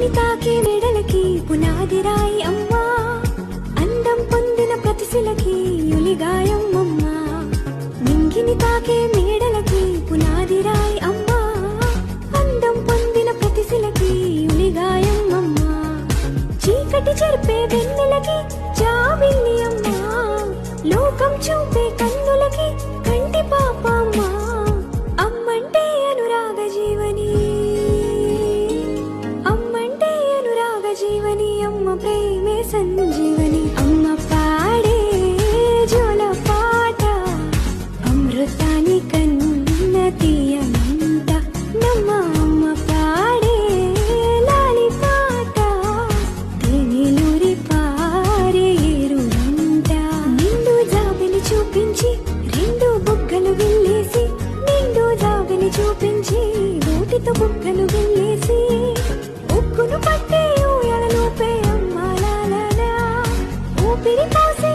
నింగిని తాకే మెడలకి పునాదిరాయి అమ్మా, అందం పొందిన ప్రతిశిలకి ఉలిగాయం అమ్మా. నింగిని తాకే మేడలకి పునాదిరాయి అమ్మా, అందం పొందిన ప్రతిశిలకి ఉలిగాయం అమ్మా. చీకటి చెరిపే వెన్నెలకి జాబిల్లి అమ్మా, లోకం చూపే కన్నులకి కంటి పాప అమ్మా. అమ్మంటే అనురాగ జీవని, అమ్మంటే అనురాగ జీవని, అమ్మ ప్రేమే సంజీవని. అమ్మ పాడే జోల పాట అమృతాని కన్న తీయమంట, నమ్మ అమ్మ పాడే లాలి పాట తేనెలూరి పారే ఏరులంట. నిండు జాబిలి చూపించి రెండు బుగ్గలు గిల్లేసి, నిండు జాబిలి చూపించి నోటితో బుగ్గలు గిల్లేసి, ఉక్కును పట్టే ఊయలలోపే అమ్మ లాలా, ఊపిరి పోసే